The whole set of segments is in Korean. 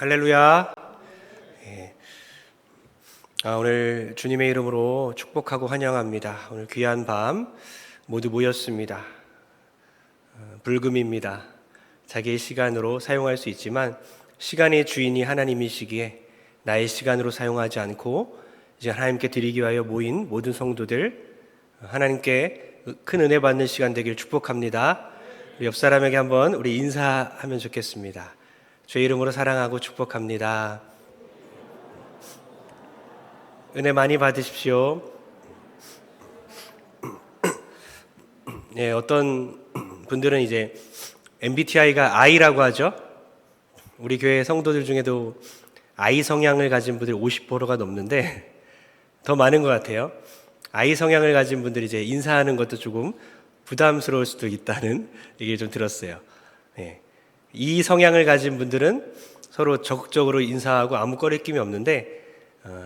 할렐루야. 예. 오늘 주님의 이름으로 축복하고 환영합니다. 오늘 귀한 밤 모두 모였습니다. 불금입니다. 자기의 시간으로 사용할 수 있지만 시간의 주인이 하나님이시기에 나의 시간으로 사용하지 않고 이제 하나님께 드리기 위하여 모인 모든 성도들 하나님께 큰 은혜 받는 시간 되길 축복합니다. 우리 옆 사람에게 한번 우리 인사하면 좋겠습니다. 주의 이름으로 사랑하고 축복합니다. 은혜 많이 받으십시오. 네, 어떤 분들은 이제 MBTI가 I라고 하죠. 우리 교회 성도들 중에도 I 성향을 가진 분들이 50%가 넘는데 더 많은 것 같아요. I 성향을 가진 분들이 이제 인사하는 것도 조금 부담스러울 수도 있다는 얘기를 좀 들었어요. 네. 이 성향을 가진 분들은 서로 적극적으로 인사하고 아무 거리낌이 없는데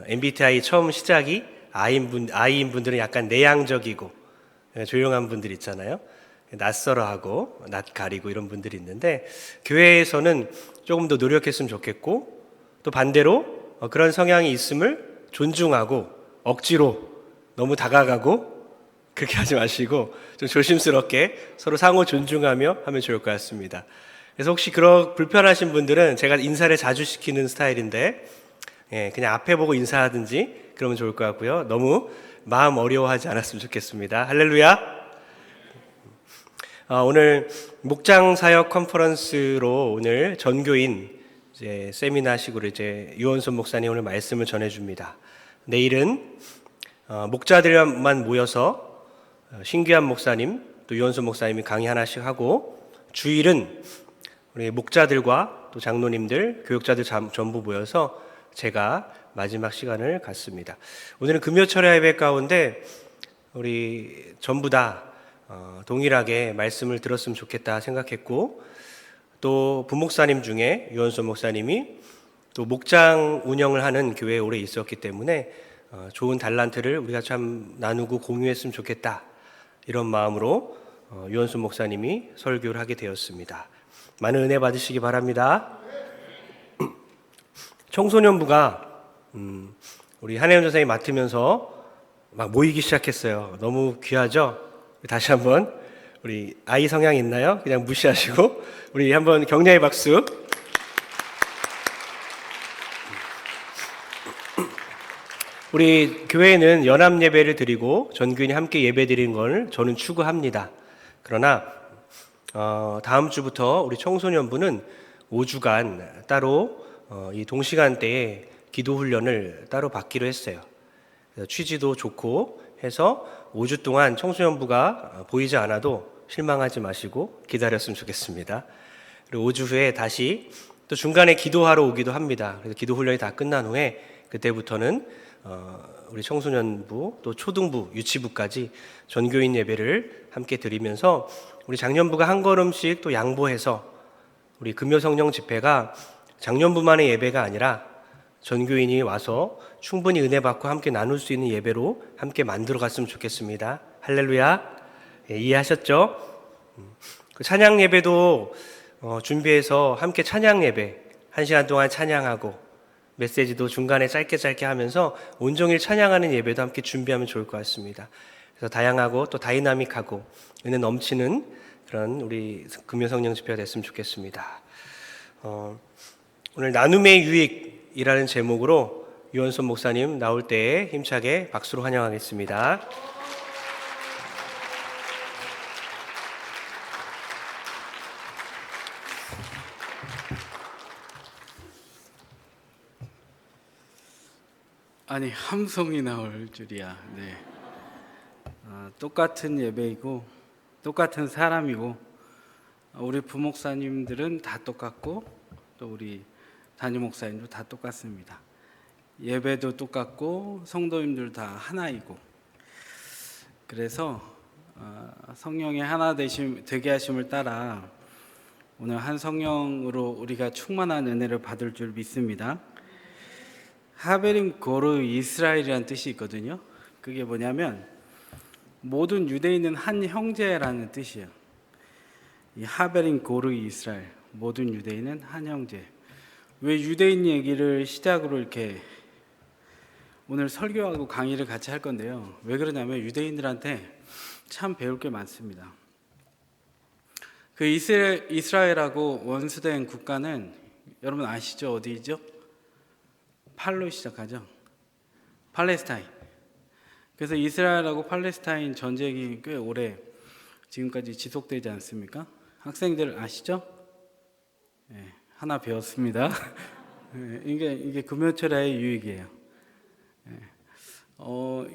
MBTI 처음 시작이 I인 분들은 약간 내향적이고 조용한 분들 있잖아요. 낯설어하고 낯 가리고 이런 분들이 있는데 교회에서는 조금 더 노력했으면 좋겠고 또 반대로 그런 성향이 있음을 존중하고 억지로 너무 다가가고 그렇게 하지 마시고 좀 조심스럽게 서로 상호 존중하며 하면 좋을 것 같습니다. 그래서 혹시 그런 불편하신 분들은 제가 인사를 자주 시키는 스타일인데 그냥 앞에 보고 인사하든지 그러면 좋을 것 같고요. 너무 마음 어려워하지 않았으면 좋겠습니다. 할렐루야. 오늘 목장 사역 컨퍼런스로 오늘 전교인 이제 세미나식으로 이제 유원선 목사님 오늘 말씀을 전해줍니다. 내일은 목자들만 모여서 신규한 목사님 또 유원선 목사님이 강의 하나씩 하고 주일은 우리 목자들과 또 장로님들, 교육자들 전부 모여서 제가 마지막 시간을 갖습니다. 오늘은 금요철야 예배 가운데 우리 전부 다 동일하게 말씀을 들었으면 좋겠다 생각했고 또 부목사님 중에 유원선 목사님이 또 목장 운영을 하는 교회에 오래 있었기 때문에 좋은 달란트를 우리가 참 나누고 공유했으면 좋겠다 이런 마음으로 유원선 목사님이 설교를 하게 되었습니다. 많은 은혜 받으시기 바랍니다. 청소년부가 우리 한혜연 전사님이 맡으면서 막 모이기 시작했어요. 너무 귀하죠? 다시 한번 우리 아이 성향 있나요? 그냥 무시하시고 우리 한번 격려의 박수. 우리 교회는 연합 예배를 드리고 전교인이 함께 예배 드리는 걸 저는 추구합니다. 그러나 다음 주부터 우리 청소년부는 5주간 따로 이 동시간대에 기도 훈련을 따로 받기로 했어요. 취지도 좋고 해서 5주 동안 청소년부가 보이지 않아도 실망하지 마시고 기다렸으면 좋겠습니다. 그리고 5주 후에 다시 또 중간에 기도하러 오기도 합니다. 그래서 기도 훈련이 다 끝난 후에 그때부터는 우리 청소년부 또 초등부, 유치부까지 전교인 예배를 함께 드리면서 우리 장년부가 한 걸음씩 또 양보해서 우리 금요성령 집회가 장년부만의 예배가 아니라 전교인이 와서 충분히 은혜 받고 함께 나눌 수 있는 예배로 함께 만들어 갔으면 좋겠습니다. 할렐루야. 이해하셨죠? 그 찬양 예배도 준비해서 함께 찬양 예배 1시간 동안 찬양하고 메시지도 중간에 짧게 하면서 온종일 찬양하는 예배도 함께 준비하면 좋을 것 같습니다. 그래서 다양하고 또 다이나믹하고 은혜 넘치는 그런 우리 금요성령 집회가 됐으면 좋겠습니다. 오늘 나눔의 유익이라는 제목으로 유원선 목사님 나올 때에 힘차게 박수로 환영하겠습니다. 아니 함성이 나올 줄이야. 네. 똑같은 예배이고 똑같은 사람이고 우리 부목사님들은 다 똑같고 또 우리 담임 목사님도 다 똑같습니다. 예배도 똑같고 성도님들 다 하나이고 그래서 성령의 하나 되게 하심을 따라 오늘 한 성령으로 우리가 충만한 은혜를 받을 줄 믿습니다. 하베림 고르 이스라엘이라는 뜻이 있거든요. 그게 뭐냐면 모든 유대인은 한 형제라는 뜻이에요. 이 하베림 고르 이스라엘 모든 유대인은 한 형제. 왜 유대인 얘기를 시작으로 이렇게 오늘 설교하고 강의를 같이 할 건데요. 왜 그러냐면 유대인들한테 참 배울 게 많습니다. 그 이스라엘하고 원수된 국가는 여러분 아시죠? 어디죠? 팔로 시작하죠. 팔레스타인. 그래서 이스라엘하고 팔레스타인 전쟁이 꽤 오래 지금까지 지속되지 않습니까? 학생들 아시죠? 네, 하나 배웠습니다. 네, 이게 금요철의 유익이에요. 네.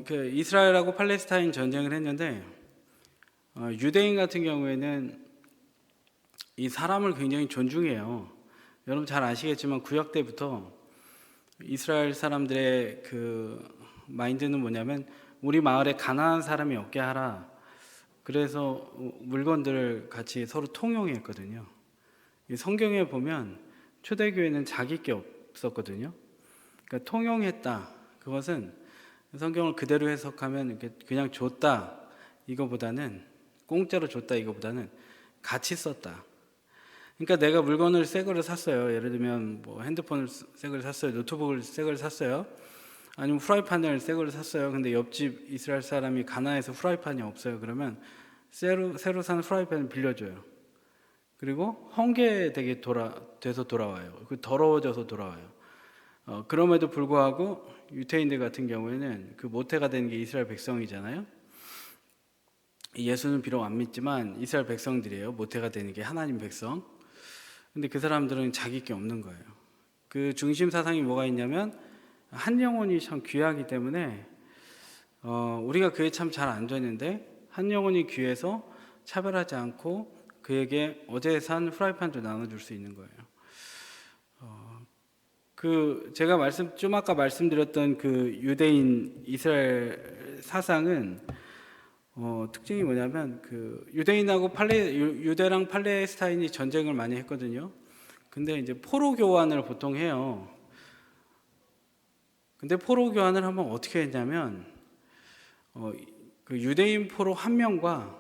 그 이스라엘하고 팔레스타인 전쟁을 했는데 유대인 같은 경우에는 이 사람을 굉장히 존중해요. 여러분 잘 아시겠지만 구약 때부터 이스라엘 사람들의 그 마인드는 뭐냐면 우리 마을에 가난한 사람이 없게 하라. 그래서 물건들을 같이 서로 통용했거든요. 성경에 보면 초대교회는 자기 게 없었거든요. 그러니까 통용했다. 그것은 성경을 그대로 해석하면 그냥 줬다. 이거보다는 공짜로 줬다. 이거보다는 같이 썼다. 그러니까 내가 물건을 새 거를 샀어요. 예를 들면 뭐 핸드폰을 새 거를 샀어요. 노트북을 새 거를 샀어요. 아니면 프라이팬을 새 거를 샀어요. 근데 옆집 이스라엘 사람이 가나해서 프라이팬이 없어요. 그러면 새로 산 프라이팬을 빌려줘요. 그리고 헝게되게 돼서 돌아와요. 더러워져서 돌아와요. 그럼에도 불구하고 유태인들 같은 경우에는 그 모태가 된 게 이스라엘 백성이잖아요. 예수는 비록 안 믿지만 이스라엘 백성들이에요. 모태가 되는 게 하나님 백성. 근데 그 사람들은 자기 게 없는 거예요. 그 중심 사상이 뭐가 있냐면 한 영혼이 참 귀하기 때문에 우리가 그게 참 잘 안 되는데 한 영혼이 귀해서 차별하지 않고 그에게 어제 산 프라이팬도 나눠줄 수 있는 거예요. 제가 아까 말씀드렸던 그 유대인 이스라엘 사상은 특징이 뭐냐면 그 유대인하고 유대랑 팔레스타인이 전쟁을 많이 했거든요. 근데 이제 포로 교환을 보통 해요. 근데 포로 교환을 한번 어떻게 했냐면 그 유대인 포로 1명과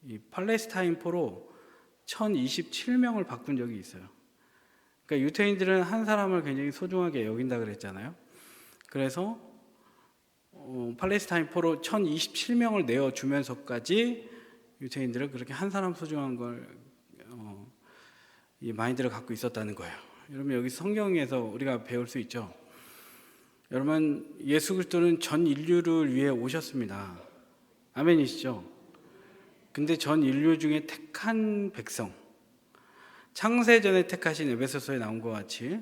이 팔레스타인 포로 1027명을 바꾼 적이 있어요. 그러니까 유태인들은 한 사람을 굉장히 소중하게 여긴다 그랬잖아요. 그래서 팔레스타인 포로 1027명을 내어주면서까지 유태인들은 그렇게 한 사람 소중한 걸 이 마인드를 갖고 있었다는 거예요. 여러분 여기 성경에서 우리가 배울 수 있죠. 여러분 예수 그리스도는 전 인류를 위해 오셨습니다. 아멘이시죠? 근데 전 인류 중에 택한 백성, 창세전에 택하신 에베소서에 나온 것 같이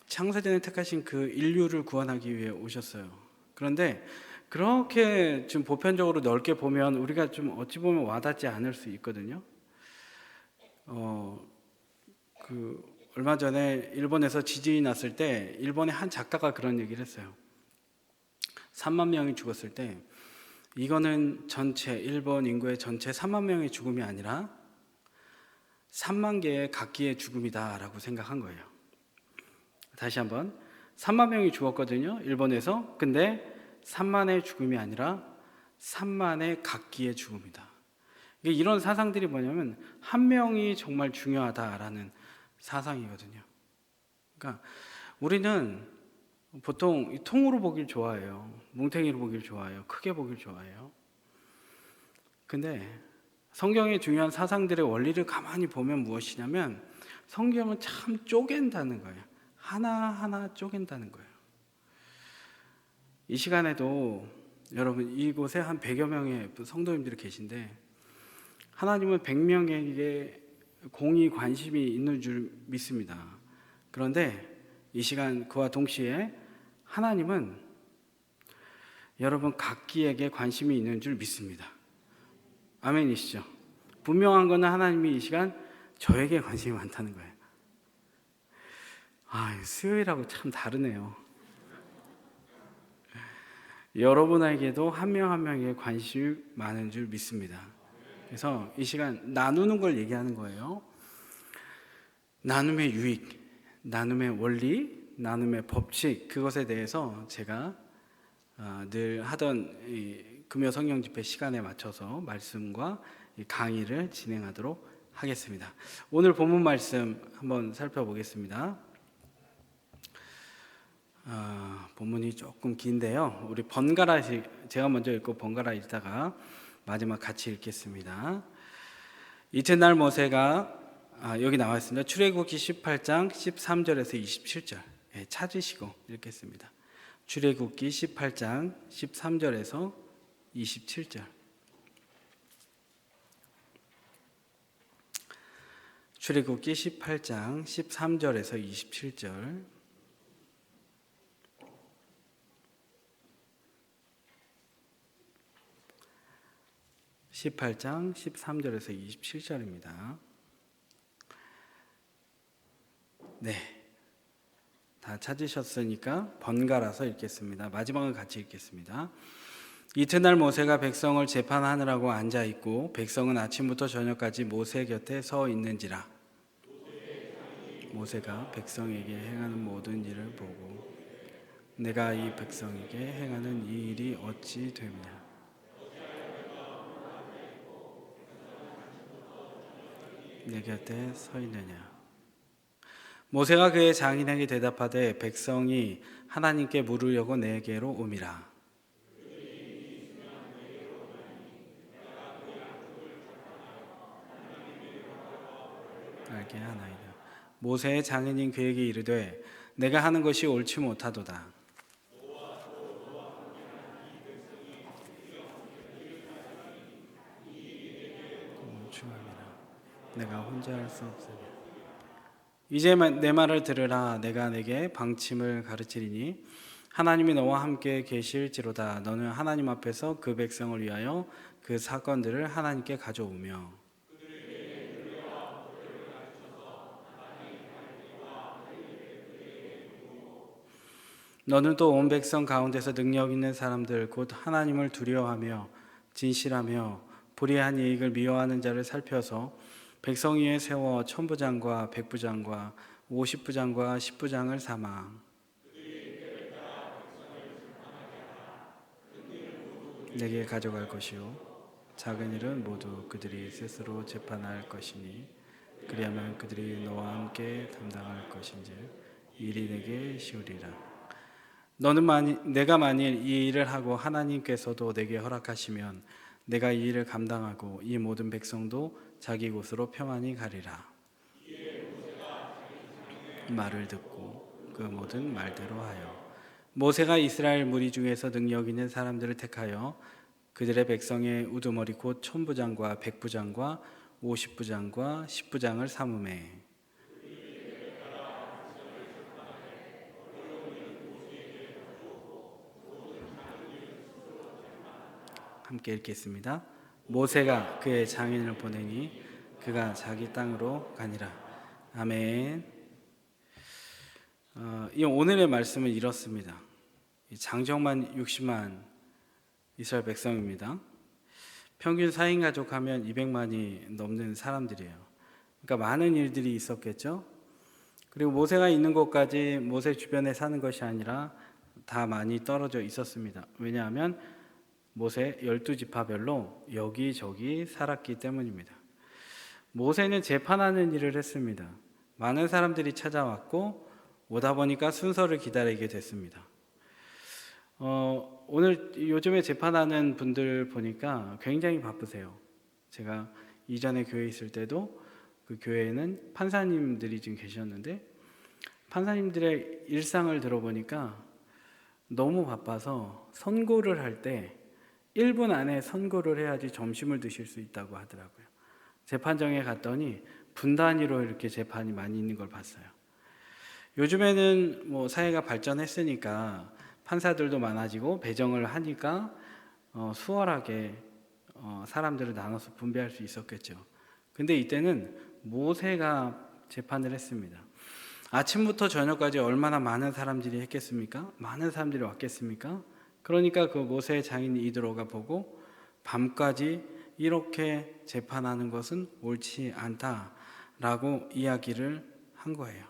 창세전에 택하신 그 인류를 구원하기 위해 오셨어요. 그런데 그렇게 좀 보편적으로 넓게 보면 우리가 좀 어찌 보면 와닿지 않을 수 있거든요. 얼마 전에 일본에서 지진이 났을 때 일본의 한 작가가 그런 얘기를 했어요. 3만 명이 죽었을 때 이거는 일본 인구의 전체 3만 명의 죽음이 아니라 3만 개의 각기의 죽음이다라고 생각한 거예요. 다시 한번 3만 명이 죽었거든요. 일본에서. 근데 3만의 죽음이 아니라 3만의 각기의 죽음이다. 이런 사상들이 뭐냐면 한 명이 정말 중요하다라는 사상이거든요. 그러니까 우리는 보통 통으로 보길 좋아해요. 뭉탱이로 보길 좋아해요. 크게 보길 좋아해요. 근데 성경의 중요한 사상들의 원리를 가만히 보면 무엇이냐면 성경은 참 쪼갠다는 거예요. 하나하나 쪼갠다는 거예요. 이 시간에도 여러분 이곳에 한 100여 명의 성도님들이 계신데 하나님은 100명에게 공의 관심이 있는 줄 믿습니다. 그런데 이 시간 그와 동시에 하나님은 여러분 각기에게 관심이 있는 줄 믿습니다. 아멘이시죠? 분명한 것은 하나님이 이 시간 저에게 관심이 많다는 거예요. 수요일하고 참 다르네요. 여러분에게도 한 명 한 명에게 관심이 많은 줄 믿습니다. 그래서 이 시간 나누는 걸 얘기하는 거예요. 나눔의 유익, 나눔의 원리, 나눔의 법칙, 그것에 대해서 제가 늘 하던 이 금요 성경 집회 시간에 맞춰서 말씀과 강의를 진행하도록 하겠습니다. 오늘 본문 말씀 한번 살펴보겠습니다. 본문이 조금 긴데요. 우리 번갈아 제가 먼저 읽고 번갈아 읽다가 마지막 같이 읽겠습니다. 이튿날 모세가 여기 나와 있습니다. 출애굽기 18장 13절에서 27절 찾으시고 읽겠습니다. 출애굽기 18장 13절에서 27절. 출애굽기 18장 13절에서 27절. (18장) 13절에서 27절입니다. 네, 다 찾으셨으니까 번갈아서 읽겠습니다. 마지막은 같이 읽겠습니다. 이튿날 모세가 백성을 재판하느라고 앉아 있고 백성은 아침부터 저녁까지 모세 곁에 서 있는지라. 모세가 백성에게 행하는 모든 일을 보고 내가 이 백성에게 행하는 이 일이 어찌 되느냐. 내 곁에 서 있느냐. 모세가 그의 장인에게 대답하되 백성이 하나님께 물으려고 내게로 오미라. 알게 하나이다. 모세의 장인인 그에게 이르되 내가 하는 것이 옳지 못하도다. 내가 혼자 할 수 없으니 이제 내 말을 들으라. 내가 내게 방침을 가르치리니 하나님이 너와 함께 계실지로다. 너는 하나님 앞에서 그 백성을 위하여 그 사건들을 하나님께 가져오며 너는 또 온 백성 가운데서 능력 있는 사람들 곧 하나님을 두려워하며 진실하며 불의한 이익을 미워하는 자를 살펴서 백성 위에 세워 천부장과 백부장과 50부장과 10부장을 삼아 내게 가져갈 것이요 작은 일은 모두 그들이 스스로 재판할 것이니 그리하면 그들이 너와 함께 담당할 것인지 일이 내게 쉬우리라. 내가 만일 이 일을 하고 하나님께서도 내게 허락하시면 내가 이 일을 감당하고 이 모든 백성도 자기 곳으로 평안히 가리라. 말을 듣고 그 모든 말대로 하여 모세가 이스라엘 무리 중에서 능력 있는 사람들을 택하여 그들의 백성의 우두머리 곧 천부장과 백부장과 50부장과 10부장을 삼으매 함께 읽겠습니다. 모세가 그의 장인을 보내니 그가 자기 땅으로 가니라. 아멘. 이 오늘의 말씀은 이렇습니다. 장정만 60만 이스라엘 백성입니다. 평균 4인 가족하면 200만이 넘는 사람들이에요. 그러니까 많은 일들이 있었겠죠. 그리고 모세가 있는 곳까지 모세 주변에 사는 것이 아니라 다 많이 떨어져 있었습니다. 왜냐하면 모세 12지파별로 여기저기 살았기 때문입니다. 모세는 재판하는 일을 했습니다. 많은 사람들이 찾아왔고 오다 보니까 순서를 기다리게 됐습니다. 오늘 요즘에 재판하는 분들 보니까 굉장히 바쁘세요. 제가 이전에 교회에 있을 때도 그 교회에는 판사님들이 지금 계셨는데 판사님들의 일상을 들어보니까 너무 바빠서 선고를 할 때 1분 안에 선고를 해야지 점심을 드실 수 있다고 하더라고요. 재판정에 갔더니 분 단위로 이렇게 재판이 많이 있는 걸 봤어요. 요즘에는 뭐 사회가 발전했으니까 판사들도 많아지고 배정을 하니까 수월하게 사람들을 나눠서 분배할 수 있었겠죠. 근데 이때는 모세가 재판을 했습니다. 아침부터 저녁까지 얼마나 많은 사람들이 했겠습니까? 많은 사람들이 왔겠습니까? 그러니까 그 모세의 장인 이드로가 보고 밤까지 이렇게 재판하는 것은 옳지 않다라고 이야기를 한 거예요.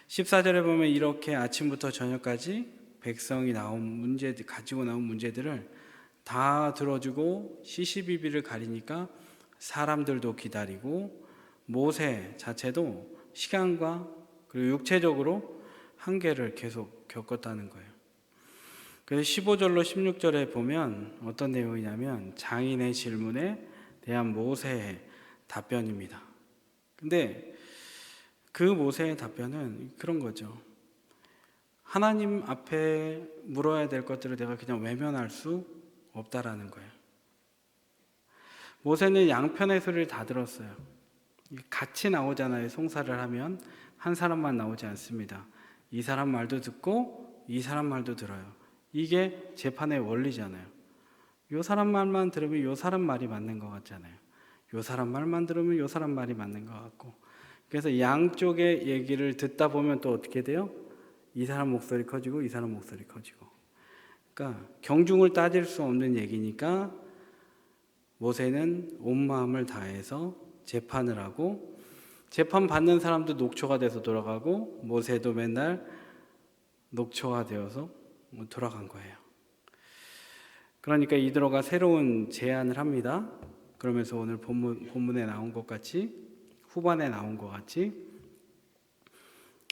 14절에 보면 이렇게 아침부터 저녁까지 백성이 가지고 나온 문제들을 다 들어주고 시시비비를 가리니까 사람들도 기다리고 모세 자체도 시간과 그리고 육체적으로 한계를 계속 겪었다는 거예요. 그래서 15절로 16절에 보면 어떤 내용이냐면 장인의 질문에 대한 모세의 답변입니다. 근데 그 모세의 답변은 그런 거죠. 하나님 앞에 물어야 될 것들을 내가 그냥 외면할 수 없다라는 거예요. 모세는 양편의 소리를 다 들었어요. 같이 나오잖아요. 송사를 하면 한 사람만 나오지 않습니다. 이 사람 말도 듣고 이 사람 말도 들어요. 이게 재판의 원리잖아요. 요 사람 말만 들으면 요 사람 말이 맞는 것 같잖아요. 요 사람 말만 들으면 요 사람 말이 맞는 것 같고. 그래서 양쪽의 얘기를 듣다 보면 또 어떻게 돼요? 이 사람 목소리 커지고 이 사람 목소리 커지고. 그러니까 경중을 따질 수 없는 얘기니까 모세는 온 마음을 다해서 재판을 하고, 재판 받는 사람도 녹초가 돼서 돌아가고 모세도 맨날 녹초가 되어서 돌아간 거예요. 그러니까 이드로가 새로운 제안을 합니다. 그러면서 오늘 본문에 나온 것 같이, 후반에 나온 것 같이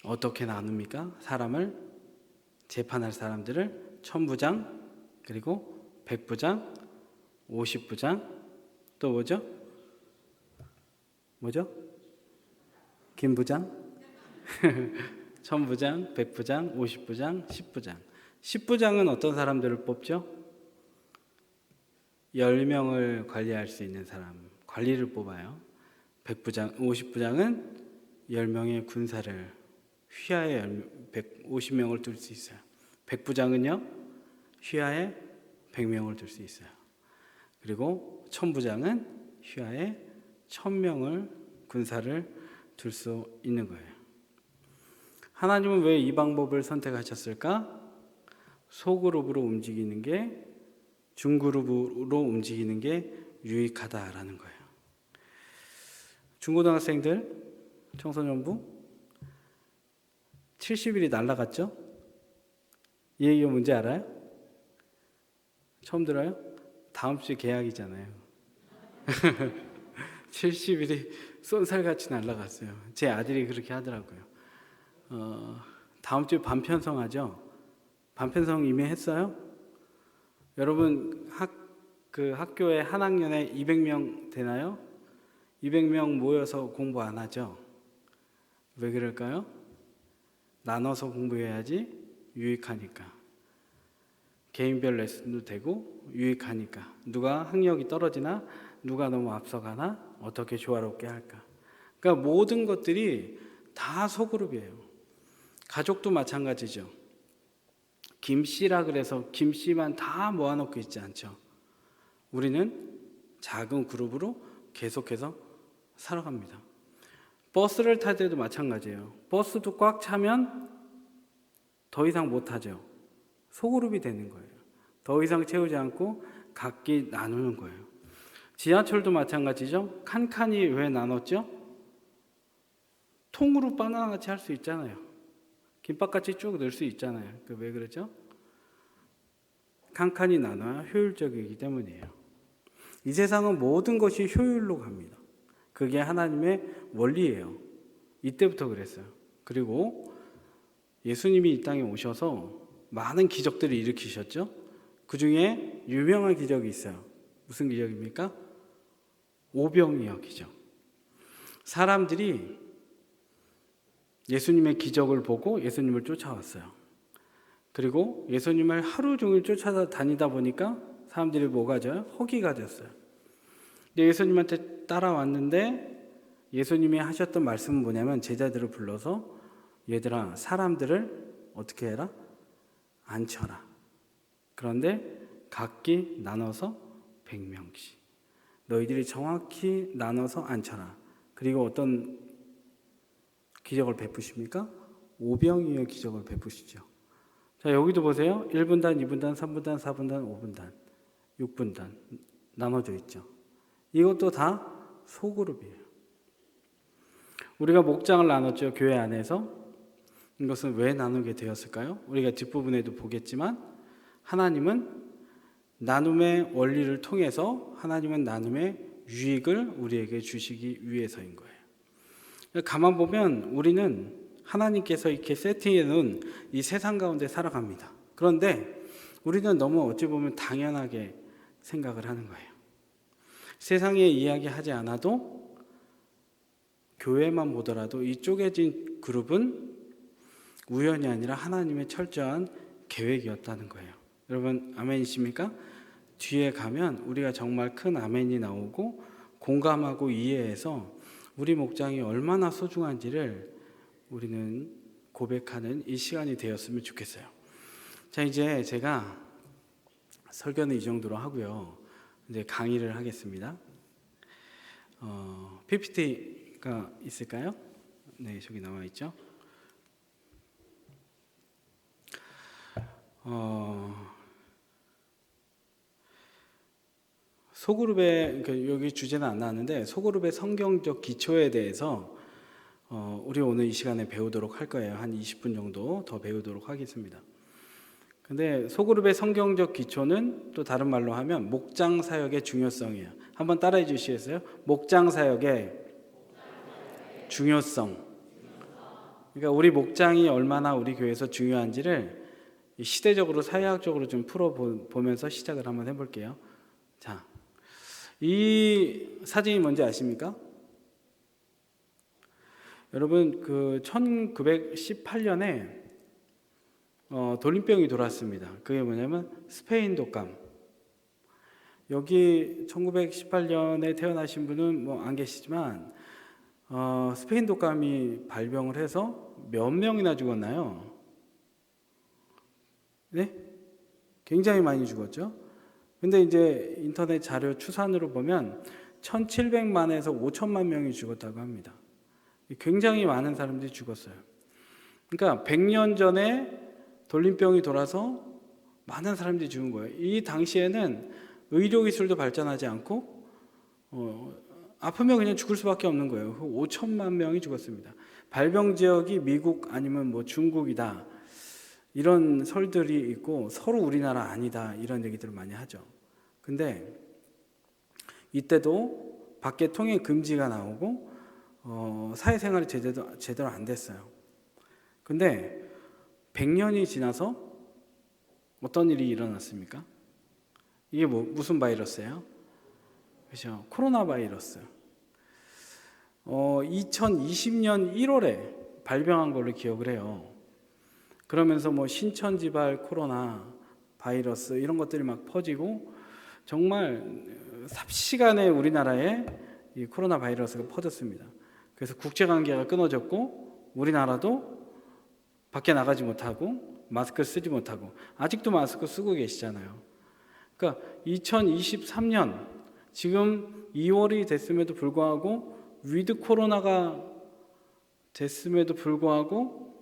어떻게 나눕니까? 사람을, 재판할 사람들을 1000부장, 그리고 100부장, 50부장, 또 뭐죠? 김부장? 1000부장, 100부장, 50부장, 10부장. 10부장은 어떤 사람들을 뽑죠? 10명을 관리할 수 있는 사람, 관리를 뽑아요. 100부장, 50부장은 10명의 군사를, 휘하에 150명을 둘 수 있어요. 100부장은요, 휘하에 100명을 둘 수 있어요. 그리고 1000부장은 휘하에 1000명을 군사를 둘 수 있는 거예요. 하나님은 왜 이 방법을 선택하셨을까? 소그룹으로 움직이는 게, 중그룹으로 움직이는 게 유익하다라는 거예요. 중고등학생들, 청소년부 70일이 날아갔죠? 이 얘기가 뭔지 알아요? 처음 들어요? 다음 주에 개학이잖아요. 70일이 쏜살같이 날아갔어요. 제 아들이 그렇게 하더라고요. 다음 주에 반편성 하죠? 반편성 이미 했어요? 여러분 학교에 한 학년에 200명 되나요? 200명 모여서 공부 안 하죠? 왜 그럴까요? 나눠서 공부해야지 유익하니까. 개인별 레슨도 되고 유익하니까. 누가 학력이 떨어지나, 누가 너무 앞서가나, 어떻게 조화롭게 할까. 그러니까 모든 것들이 다 소그룹이에요. 가족도 마찬가지죠. 김씨라 그래서 김씨만 다 모아놓고 있지 않죠. 우리는 작은 그룹으로 계속해서 살아갑니다. 버스를 탈 때도 마찬가지예요. 버스도 꽉 차면 더 이상 못 타죠. 소그룹이 되는 거예요. 더 이상 채우지 않고 각기 나누는 거예요. 지하철도 마찬가지죠. 칸칸이 왜 나눴죠? 통으로 바나나같이 할 수 있잖아요. 김밥같이 쭉 넣을 수 있잖아요. 왜 그러죠? 칸칸이 나눠야 효율적이기 때문이에요. 이 세상은 모든 것이 효율로 갑니다. 그게 하나님의 원리예요. 이때부터 그랬어요. 그리고 예수님이 이 땅에 오셔서 많은 기적들을 일으키셨죠. 그 중에 유명한 기적이 있어요. 무슨 기적입니까? 오병이어 기적. 사람들이 예수님의 기적을 보고 예수님을 쫓아왔어요. 그리고 예수님을 하루 종일 쫓아다니다 보니까 사람들이 뭐가 져요? 허기가 됐어요. 근데 예수님한테 따라왔는데 예수님이 하셨던 말씀은 뭐냐면 제자들을 불러서 얘들아, 사람들을 어떻게 해라? 앉혀라. 그런데 각기 나눠서 100명씩. 너희들이 정확히 나눠서 앉혀라. 그리고 어떤 기적을 베푸십니까? 오병이어의 기적을 베푸시죠. 자, 여기도 보세요. 1분단, 2분단, 3분단, 4분단, 5분단, 6분단 나눠져 있죠. 이것도 다 소그룹이에요. 우리가 목장을 나눴죠. 교회 안에서. 이것은 왜 나누게 되었을까요? 우리가 뒷부분에도 보겠지만 하나님은 나눔의 원리를 통해서 하나님은 나눔의 유익을 우리에게 주시기 위해서인 거예요. 가만 보면 우리는 하나님께서 이렇게 세팅해 놓은 이 세상 가운데 살아갑니다. 그런데 우리는 너무 어찌 보면 당연하게 생각을 하는 거예요. 세상에 이야기하지 않아도 교회만 보더라도 이 쪼개진 그룹은 우연이 아니라 하나님의 철저한 계획이었다는 거예요. 여러분 아멘이십니까? 뒤에 가면 우리가 정말 큰 아멘이 나오고 공감하고 이해해서 우리 목장이 얼마나 소중한지를 우리는 고백하는 이 시간이 되었으면 좋겠어요. 자, 이제 제가 설교는 이 정도로 하고요. 이제 강의를 하겠습니다. PPT가 있을까요? 네, 저기 나와 있죠. 소그룹의 여기 주제는 안 나왔는데 소그룹의 성경적 기초에 대해서 우리 오늘 이 시간에 배우도록 할 거예요. 한 20분 정도 더 배우도록 하겠습니다. 근데 소그룹의 성경적 기초는 또 다른 말로 하면 목장 사역의 중요성이에요. 한번 따라해 주시겠어요? 목장 사역의 중요성. 그러니까 우리 목장이 얼마나 우리 교회에서 중요한지를 시대적으로 사회학적으로 좀 풀어보면서 시작을 한번 해볼게요. 자, 이 사진이 뭔지 아십니까? 여러분 그 1918년에 돌림병이 돌았습니다. 그게 뭐냐면 스페인 독감. 여기 1918년에 태어나신 분은 뭐 안 계시지만 스페인 독감이 발병을 해서 몇 명이나 죽었나요? 네? 굉장히 많이 죽었죠. 근데 이제 인터넷 자료 추산으로 보면 1700만에서 5천만 명이 죽었다고 합니다. 굉장히 많은 사람들이 죽었어요. 그러니까 100년 전에 돌림병이 돌아서 많은 사람들이 죽은 거예요. 이 당시에는 의료기술도 발전하지 않고 아프면 그냥 죽을 수밖에 없는 거예요. 5천만 명이 죽었습니다. 발병 지역이 미국 아니면 뭐 중국이다. 이런 설들이 있고 서로 우리나라 아니다. 이런 얘기들을 많이 하죠. 근데 이때도 밖에 통행 금지가 나오고 사회생활이 제대로 안 됐어요. 근데 100년이 지나서 어떤 일이 일어났습니까? 이게 무슨 바이러스예요? 그렇죠. 코로나 바이러스. 2020년 1월에 발병한 걸로 기억을 해요. 그러면서 뭐 신천지발 코로나 바이러스 이런 것들이 막 퍼지고 정말 삽시간에 우리나라에 이 코로나 바이러스가 퍼졌습니다. 그래서 국제관계가 끊어졌고 우리나라도 밖에 나가지 못하고 마스크 쓰지 못하고 아직도 마스크 쓰고 계시잖아요. 그러니까 2023년 지금 2월이 됐음에도 불구하고 위드 코로나가 됐음에도 불구하고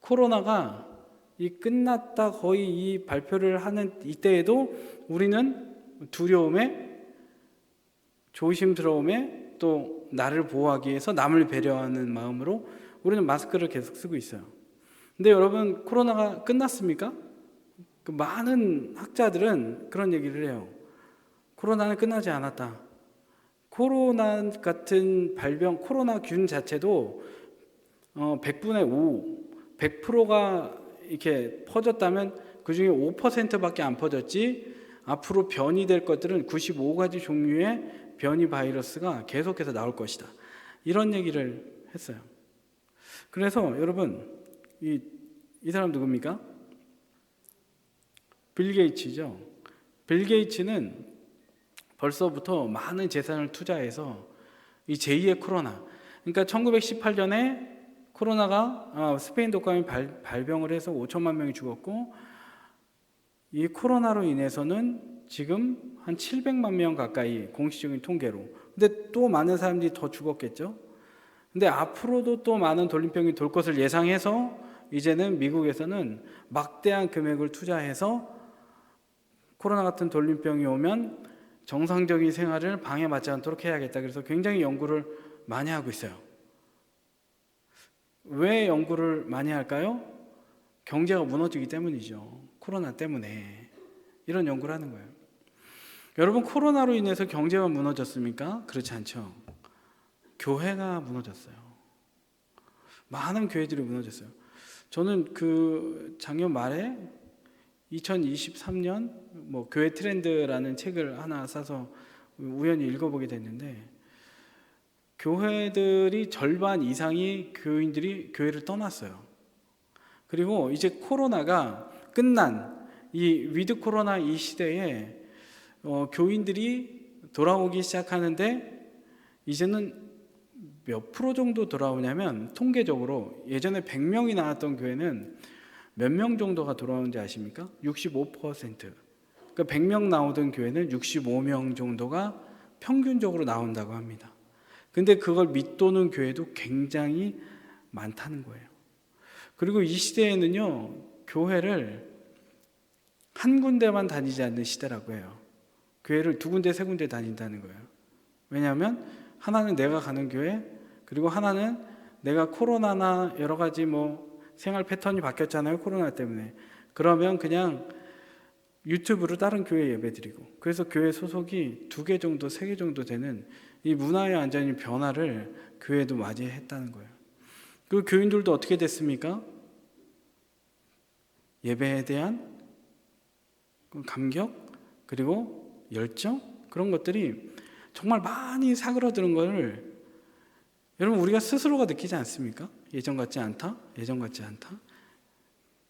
코로나가 이 끝났다 거의 이 발표를 하는 이때에도 우리는 두려움에 조심스러움에 또 나를 보호하기 위해서 남을 배려하는 마음으로 우리는 마스크를 계속 쓰고 있어요. 근데 여러분 코로나가 끝났습니까? 그 많은 학자들은 그런 얘기를 해요. 코로나는 끝나지 않았다. 코로나 같은 발병, 코로나균 자체도 100분의 5, 100%가 이렇게 퍼졌다면 그 중에 5%밖에 안 퍼졌지 앞으로 변이 될 것들은 95가지 종류의 변이 바이러스가 계속해서 나올 것이다. 이런 얘기를 했어요. 그래서 여러분 이 사람 누굽니까? 빌 게이츠죠. 빌 게이츠는 벌써부터 많은 재산을 투자해서 이 제2의 코로나, 그러니까 1918년에 코로나가 스페인 독감이 발병을 해서 5천만 명이 죽었고 이 코로나로 인해서는 지금 한 700만 명 가까이 공식적인 통계로. 근데 또 많은 사람들이 더 죽었겠죠. 근데 앞으로도 또 많은 돌림병이 돌 것을 예상해서 이제는 미국에서는 막대한 금액을 투자해서 코로나 같은 돌림병이 오면 정상적인 생활을 방해받지 않도록 해야겠다. 그래서 굉장히 연구를 많이 하고 있어요. 왜 연구를 많이 할까요? 경제가 무너지기 때문이죠. 코로나 때문에 이런 연구를 하는 거예요. 여러분 코로나로 인해서 경제가 무너졌습니까? 그렇지 않죠. 교회가 무너졌어요. 많은 교회들이 무너졌어요. 저는 그 작년 말에 2023년 뭐 교회 트렌드라는 책을 하나 사서 우연히 읽어보게 됐는데, 교회들이 절반 이상이 교인들이 교회를 떠났어요. 그리고 이제 코로나가 끝난 이 위드 코로나 이 시대에 교인들이 돌아오기 시작하는데, 이제는 몇 프로 정도 돌아오냐면, 통계적으로 예전에 100명이 나왔던 교회는 몇 명 정도가 돌아오는지 아십니까? 65%. 그러니까 100명 나오던 교회는 65명 정도가 평균적으로 나온다고 합니다. 근데 그걸 밑도는 교회도 굉장히 많다는 거예요. 그리고 이 시대에는요, 교회를 한 군데만 다니지 않는 시대라고 해요. 교회를 두 군데, 세 군데 다닌다는 거예요. 왜냐하면 하나는 내가 가는 교회, 그리고 하나는 내가 코로나나 여러 가지 뭐 생활 패턴이 바뀌었잖아요, 코로나 때문에. 그러면 그냥 유튜브로 다른 교회 예배드리고, 그래서 교회 소속이 2개 정도, 3개 정도 되는 이 문화의 완전히 변화를 교회도 맞이했다는 거예요. 그 교인들도 어떻게 됐습니까? 예배에 대한 감격, 그리고 열정, 그런 것들이 정말 많이 사그러드는 것을 여러분 우리가 스스로가 느끼지 않습니까? 예전 같지 않다? 예전 같지 않다?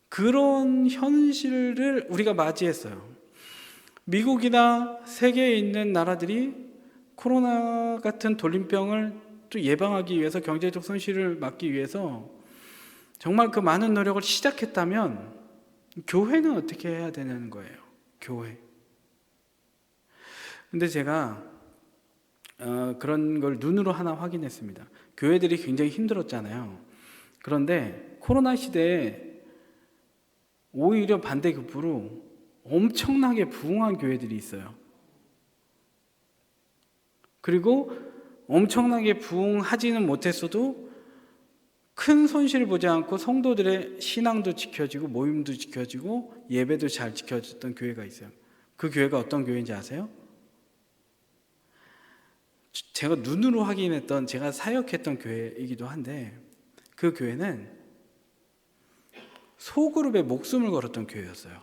그런 현실을 우리가 맞이했어요. 미국이나 세계에 있는 나라들이 코로나 같은 돌림병을 또 예방하기 위해서, 경제적 손실을 막기 위해서 정말 그 많은 노력을 시작했다면, 교회는 어떻게 해야 되는 거예요? 교회. 근데 제가 그런 걸 눈으로 하나 확인했습니다. 교회들이 굉장히 힘들었잖아요. 그런데 코로나 시대에 오히려 반대급부로 엄청나게 부흥한 교회들이 있어요. 그리고 엄청나게 부흥하지는 못했어도 큰 손실을 보지 않고 성도들의 신앙도 지켜지고 모임도 지켜지고 예배도 잘 지켜졌던 교회가 있어요. 그 교회가 어떤 교회인지 아세요? 제가 눈으로 확인했던, 제가 사역했던 교회이기도 한데, 그 교회는 소그룹에 목숨을 걸었던 교회였어요.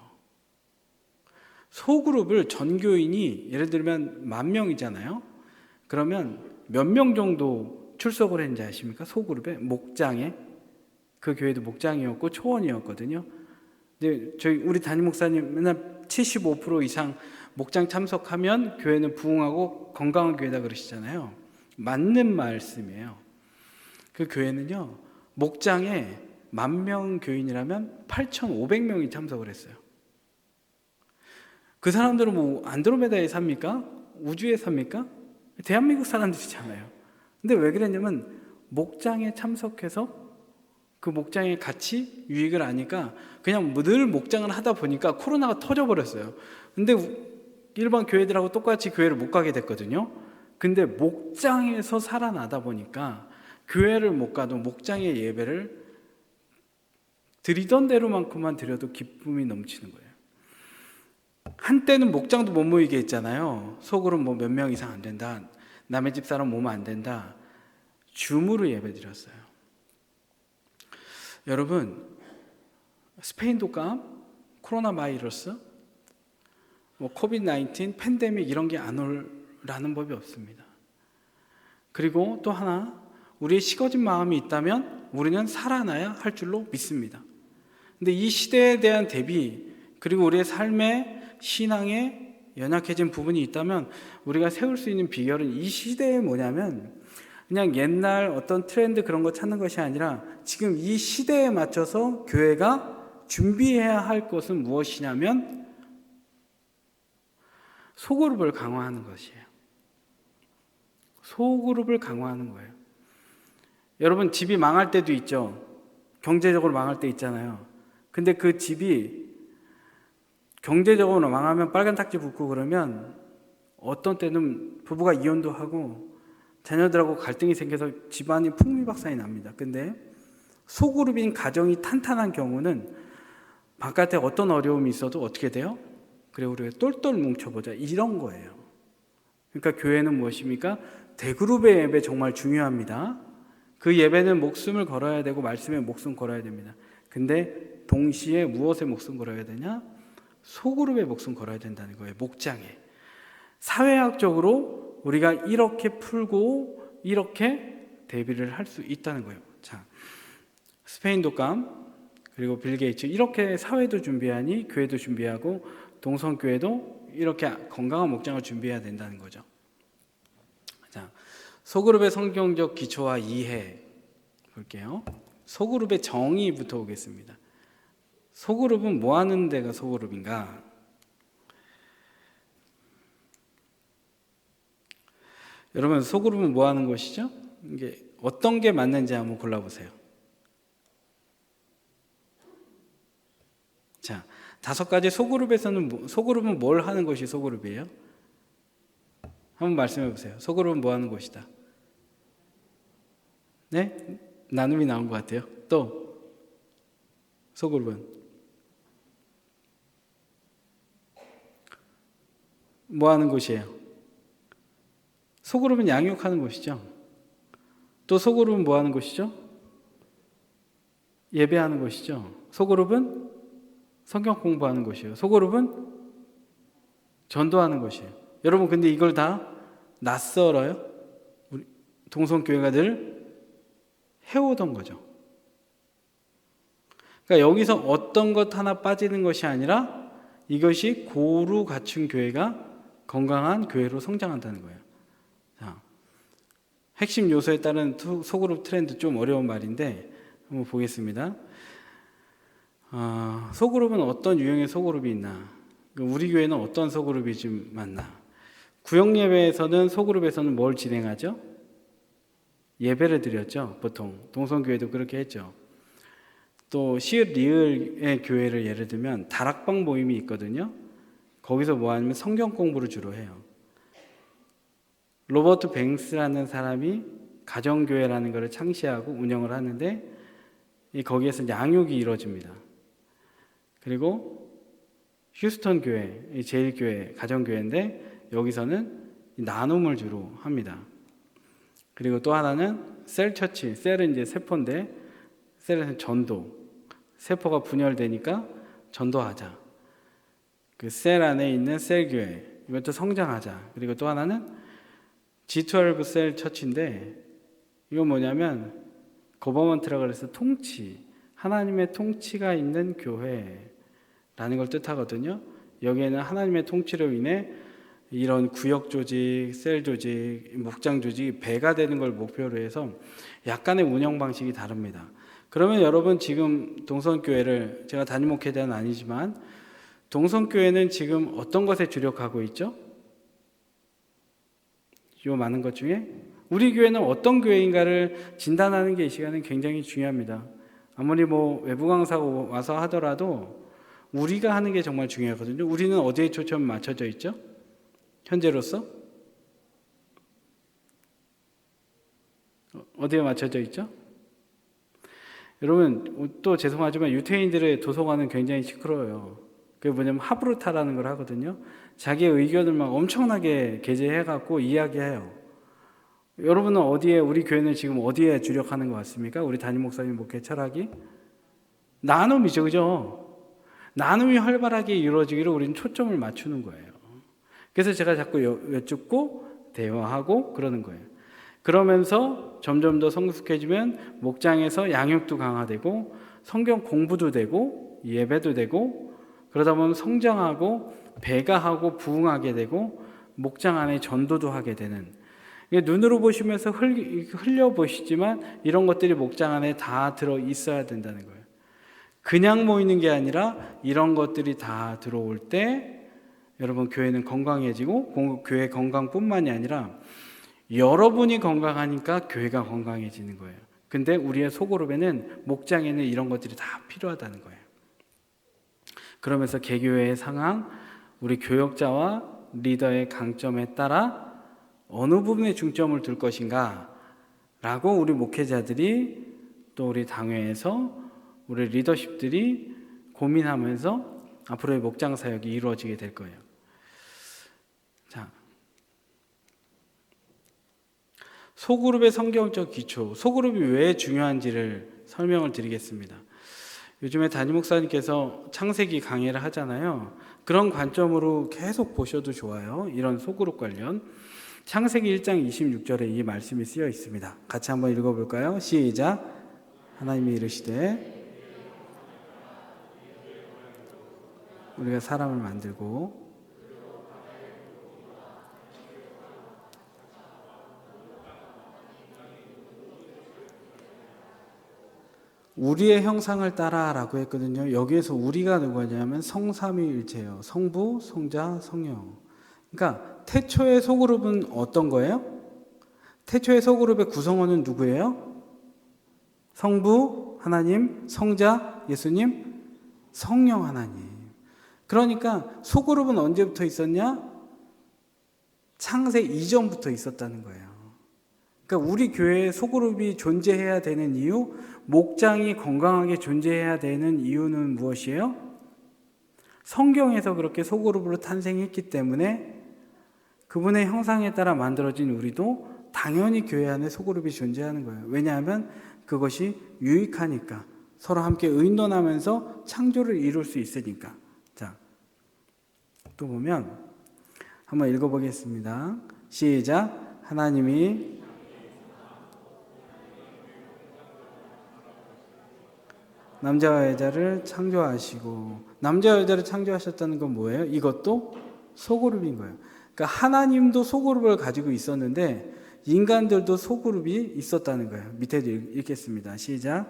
소그룹을 전교인이 예를 들면 10,000명이잖아요. 그러면 몇 명 정도 출석을 했는지 아십니까? 소그룹에, 목장에. 그 교회도 목장이었고 초원이었거든요. 근데 우리 담임 목사님 맨날 75% 이상 목장 참석하면 교회는 부흥하고 건강한 교회다 그러시잖아요. 맞는 말씀이에요. 그 교회는요, 목장에 10,000명 교인이라면 8,500명이 참석을 했어요. 그 사람들은 뭐 안드로메다에 삽니까? 우주에 삽니까? 대한민국 사람들이잖아요. 근데 왜 그랬냐면 목장에 참석해서 그 목장의 가치, 유익을 아니까 그냥 늘 목장을 하다 보니까 코로나가 터져버렸어요. 근데 일반 교회들하고 똑같이 교회를 못 가게 됐거든요. 근데 목장에서 살아나다 보니까 교회를 못 가도 목장의 예배를 드리던 대로만큼만 드려도 기쁨이 넘치는 거예요. 한때는 목장도 못 모이게 했잖아요. 속으로 뭐 몇 명 이상 안 된다, 남의 집 사람 모으면 안 된다. 줌으로 예배 드렸어요. 여러분, 스페인 독감, 코로나 바이러스, 뭐 코비드-19, 팬데믹 이런 게 안 올라는 법이 없습니다. 그리고 또 하나, 우리의 식어진 마음이 있다면 우리는 살아나야 할 줄로 믿습니다. 근데 이 시대에 대한 대비, 그리고 우리의 삶의 신앙에 연약해진 부분이 있다면 우리가 세울 수 있는 비결은 이 시대에 뭐냐면, 그냥 옛날 어떤 트렌드 그런 거 찾는 것이 아니라 지금 이 시대에 맞춰서 교회가 준비해야 할 것은 무엇이냐면 소그룹을 강화하는 것이에요. 소그룹을 강화하는 거예요. 여러분, 집이 망할 때도 있죠. 경제적으로 망할 때 있잖아요. 근데 그 집이 경제적으로 망하면 빨간 딱지 붙고 그러면 어떤 때는 부부가 이혼도 하고 자녀들하고 갈등이 생겨서 집안이 풍비박산이 납니다. 근데 소그룹인 가정이 탄탄한 경우는 바깥에 어떤 어려움이 있어도 어떻게 돼요? 그래, 우리가 똘똘 뭉쳐보자, 이런 거예요. 그러니까 교회는 무엇입니까? 대그룹의 예배 정말 중요합니다. 그 예배는 목숨을 걸어야 되고 말씀에 목숨 걸어야 됩니다. 근데 동시에 무엇에 목숨 걸어야 되냐? 소그룹에 목숨 걸어야 된다는 거예요. 목장에. 사회학적으로 우리가 이렇게 풀고 이렇게 대비를 할 수 있다는 거예요. 자, 스페인 독감 그리고 빌 게이츠 이렇게 사회도 준비하니 교회도 준비하고 동성교회도 이렇게 건강한 목장을 준비해야 된다는 거죠. 자, 소그룹의 성경적 기초와 이해 볼게요. 소그룹의 정의부터 오겠습니다. 소그룹은 뭐 하는 데가 소그룹인가? 여러분, 소그룹은 뭐 하는 것이죠? 이게 어떤 게 맞는지 한번 골라보세요. 자, 5가지 소그룹에서는 소그룹은 뭘 하는 것이 소그룹이에요? 한번 말씀해 보세요. 소그룹은 뭐 하는 것이다? 네? 나눔이 나온 것 같아요. 또 소그룹은 뭐 하는 곳이에요? 소그룹은 양육하는 곳이죠. 또 소그룹은 뭐 하는 곳이죠? 예배하는 곳이죠. 소그룹은 성경 공부하는 곳이에요. 소그룹은 전도하는 곳이에요. 여러분, 근데 이걸 다 낯설어요? 우리 동성교회가 늘 해오던 거죠. 그러니까 여기서 어떤 것 하나 빠지는 것이 아니라 이것이 고루 갖춘 교회가 건강한 교회로 성장한다는 거예요. 자, 핵심 요소에 따른 소그룹 트렌드, 좀 어려운 말인데 한번 보겠습니다. 소그룹은 어떤 유형의 소그룹이 있나? 우리 교회는 어떤 소그룹이 좀 많나? 구역 예배에서는 소그룹에서는 뭘 진행하죠? 예배를 드렸죠. 보통 동성교회도 그렇게 했죠. 또 시읒 리을의 교회를 예를 들면 다락방 모임이 있거든요. 거기서 뭐 하냐면 성경 공부를 주로 해요. 로버트 뱅스라는 사람이 가정교회라는 것을 창시하고 운영을 하는데 거기에서 양육이 이루어집니다. 그리고 휴스턴 교회, 제일교회, 가정교회인데 여기서는 나눔을 주로 합니다. 그리고 또 하나는 셀처치, 셀은 이제 세포인데 셀은 전도, 세포가 분열되니까 전도하자. 그 셀 안에 있는 셀교회, 이것도 성장하자. 그리고 또 하나는 G12 셀 처치인데 이건 뭐냐면 거버먼트라고 해서 통치, 하나님의 통치가 있는 교회라는 걸 뜻하거든요. 여기에는 하나님의 통치로 인해 이런 구역 조직, 셀 조직, 목장 조직이 배가 되는 걸 목표로 해서 약간의 운영 방식이 다릅니다. 그러면 여러분, 지금 동성교회를, 제가 단임 목회자는 아니지만 동성교회는 지금 어떤 것에 주력하고 있죠? 이 많은 것 중에 우리 교회는 어떤 교회인가를 진단하는 게 이 시간은 굉장히 중요합니다. 아무리 뭐 외부 강사가 와서 하더라도 우리가 하는 게 정말 중요하거든요. 우리는 어디에 초점이 맞춰져 있죠? 현재로서 어디에 맞춰져 있죠? 여러분, 또 죄송하지만 유태인들의 도서관은 굉장히 시끄러워요. 그게 뭐냐면 하브루타라는 걸 하거든요. 자기의 의견을 막 엄청나게 게재해갖고 이야기해요. 여러분은 어디에, 우리 교회는 지금 어디에 주력하는 것 같습니까? 우리 담임 목사님 목회 철학이 나눔이죠, 그죠? 나눔이 활발하게 이루어지기를 우리는 초점을 맞추는 거예요. 그래서 제가 자꾸 여쭙고 대화하고 그러는 거예요. 그러면서 점점 더 성숙해지면 목장에서 양육도 강화되고 성경 공부도 되고 예배도 되고 그러다 보면 성장하고 배가하고 부흥하게 되고 목장 안에 전도도 하게 되는, 눈으로 보시면서 흘려보시지만 이런 것들이 목장 안에 다 들어 있어야 된다는 거예요. 그냥 모이는 게 아니라 이런 것들이 다 들어올 때 여러분, 교회는 건강해지고 교회 건강뿐만이 아니라 여러분이 건강하니까 교회가 건강해지는 거예요. 근데 우리의 소그룹에는, 목장에는 이런 것들이 다 필요하다는 거예요. 그러면서 개교회의 상황, 우리 교역자와 리더의 강점에 따라 어느 부분에 중점을 둘 것인가 라고 우리 목회자들이, 또 우리 당회에서 우리 리더십들이 고민하면서 앞으로의 목장 사역이 이루어지게 될 거예요. 자, 소그룹의 성경적 기초, 소그룹이 왜 중요한지를 설명을 드리겠습니다. 요즘에 담임 목사님께서 창세기 강의를 하잖아요. 그런 관점으로 계속 보셔도 좋아요. 이런 소그룹 관련. 창세기 1장 26절에 이 말씀이 쓰여 있습니다. 같이 한번 읽어볼까요? 시작. 하나님이 이르시되 우리가 사람을 만들고 우리의 형상을 따라라고 했거든요. 여기에서 우리가 누구냐면 성삼위일체예요. 성부, 성자, 성령. 그러니까 태초의 소그룹은 어떤 거예요? 태초의 소그룹의 구성원은 누구예요? 성부 하나님, 성자 예수님, 성령 하나님. 그러니까 소그룹은 언제부터 있었냐? 창세 이전부터 있었다는 거예요. 그러니까 우리 교회에 소그룹이 존재해야 되는 이유, 목장이 건강하게 존재해야 되는 이유는 무엇이에요? 성경에서 그렇게 소그룹으로 탄생했기 때문에 그분의 형상에 따라 만들어진 우리도 당연히 교회 안에 소그룹이 존재하는 거예요. 왜냐하면 그것이 유익하니까, 서로 함께 의논하면서 창조를 이룰 수 있으니까. 자, 또 보면 한번 읽어보겠습니다. 시작. 하나님이 남자와 여자를 창조하시고, 남자와 여자를 창조하셨다는 건 뭐예요? 이것도 소그룹인 거예요. 그러니까 하나님도 소그룹을 가지고 있었는데 인간들도 소그룹이 있었다는 거예요. 밑에도 읽겠습니다. 시작.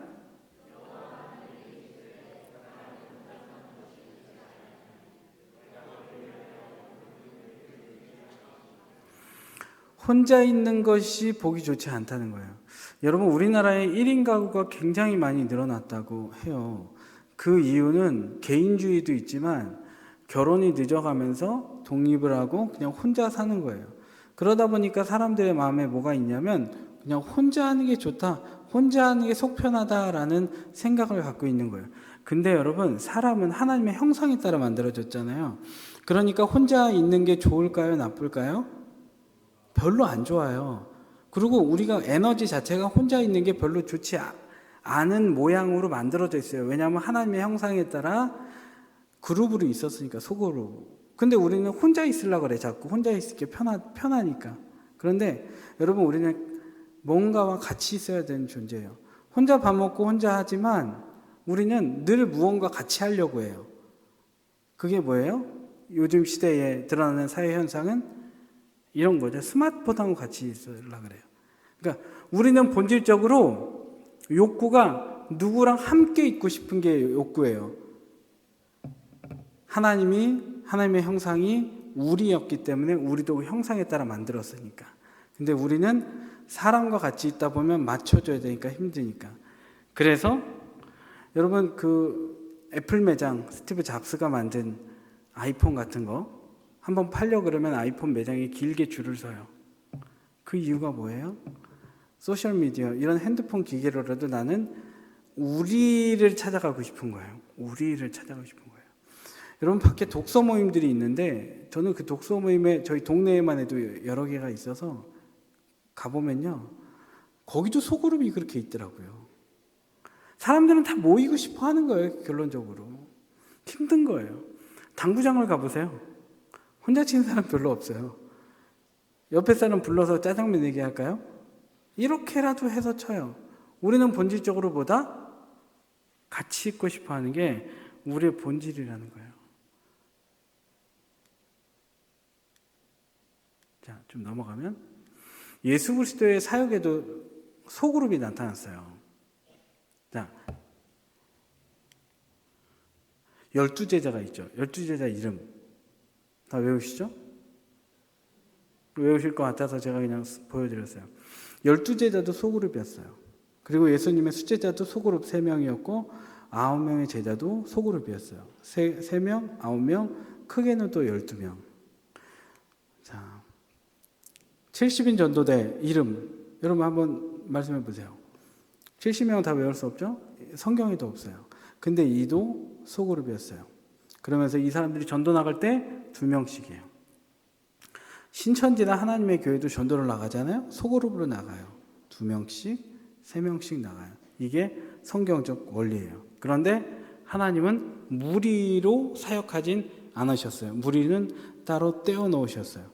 혼자 있는 것이 보기 좋지 않다는 거예요. 여러분, 우리나라에 1인 가구가 굉장히 많이 늘어났다고 해요. 그 이유는 개인주의도 있지만 결혼이 늦어가면서 독립을 하고 그냥 혼자 사는 거예요. 그러다 보니까 사람들의 마음에 뭐가 있냐면 그냥 혼자 하는 게 좋다, 혼자 하는 게 속 편하다라는 생각을 갖고 있는 거예요. 근데 여러분, 사람은 하나님의 형상에 따라 만들어졌잖아요. 그러니까 혼자 있는 게 좋을까요? 나쁠까요? 별로 안 좋아요. 그리고 우리가 에너지 자체가 혼자 있는 게 별로 좋지 않은 모양으로 만들어져 있어요. 왜냐하면 하나님의 형상에 따라 그룹으로 있었으니까, 소그룹. 근데 우리는 혼자 있으려고 그래. 자꾸 혼자 있을 게 편하니까. 그런데 여러분, 우리는 뭔가와 같이 있어야 되는 존재예요. 혼자 밥 먹고 혼자 하지만 우리는 늘 무언가 같이 하려고 해요. 그게 뭐예요? 요즘 시대에 드러나는 사회 현상은 이런 거죠. 스마트폰하고 같이 있으려고 그래요. 그러니까 우리는 본질적으로 욕구가 누구랑 함께 있고 싶은 게 욕구예요. 하나님의 형상이 우리였기 때문에 우리도 형상에 따라 만들었으니까. 근데 우리는 사람과 같이 있다 보면 맞춰줘야 되니까 힘드니까. 그래서 여러분, 그 애플 매장, 스티브 잡스가 만든 아이폰 같은 거 한번 팔려 그러면 아이폰 매장에 길게 줄을 서요. 그 이유가 뭐예요? 소셜미디어, 이런 핸드폰 기계로라도 나는 우리를 찾아가고 싶은 거예요. 우리를 찾아가고 싶은 거예요. 여러분, 밖에 독서 모임들이 있는데 저는 그 독서 모임에 저희 동네에만 해도 여러 개가 있어서 가보면요, 거기도 소그룹이 그렇게 있더라고요. 사람들은 다 모이고 싶어 하는 거예요. 결론적으로 힘든 거예요. 당구장을 가보세요. 혼자 치는 사람 별로 없어요. 옆에 사람 불러서 짜장면 얘기할까요? 이렇게라도 해서 쳐요. 우리는 본질적으로 보다 같이 있고 싶어 하는 게 우리의 본질이라는 거예요. 자, 좀 넘어가면 예수 그리스도의 사역에도 소그룹이 나타났어요. 자, 12제자가 있죠. 12제자 이름 다 외우시죠? 외우실 것 같아서 제가 그냥 보여드렸어요. 12제자도 소그룹이었어요. 그리고 예수님의 수제자도 소그룹 3명이었고 9명의 제자도 소그룹이었어요. 3명, 9명, 크게는 또 12명. 자, 70인 전도대 이름 여러분 한번 말씀해 보세요. 70명은 다 외울 수 없죠? 성경에도 없어요. 근데 이도 소그룹이었어요. 그러면서 이 사람들이 전도 나갈 때 2명씩이에요. 신천지나 하나님의 교회도 전도를 나가잖아요. 소그룹으로 나가요. 2명씩, 3명씩 나가요. 이게 성경적 원리예요. 그런데 하나님은 무리로 사역하진 않으셨어요. 무리는 따로 떼어 놓으셨어요.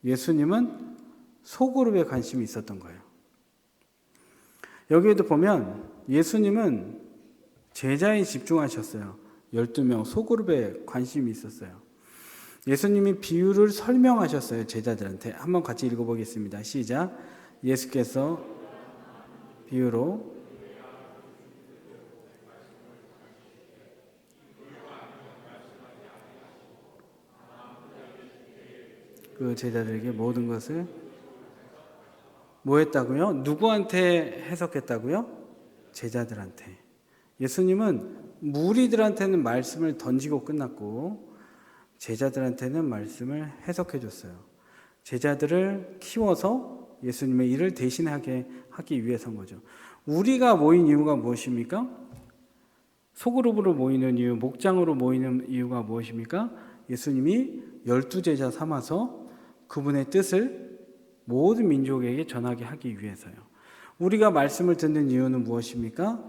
예수님은 소그룹에 관심이 있었던 거예요. 여기에도 보면 예수님은 제자에 집중하셨어요. 12명 소그룹에 관심이 있었어요. 예수님이 비유를 설명하셨어요. 제자들한테. 한번 같이 읽어보겠습니다. 시작. 예수께서 비유로 그 제자들에게 모든 것을 뭐 했다고요? 누구한테 해석했다고요? 제자들한테. 예수님은 무리들한테는 말씀을 던지고 끝났고 제자들한테는 말씀을 해석해 줬어요. 제자들을 키워서 예수님의 일을 대신하게 하기 위해서인 거죠. 우리가 모인 이유가 무엇입니까? 소그룹으로 모이는 이유, 목장으로 모이는 이유가 무엇입니까? 예수님이 12제자 삼아서 그분의 뜻을 모든 민족에게 전하게 하기 위해서요. 우리가 말씀을 듣는 이유는 무엇입니까?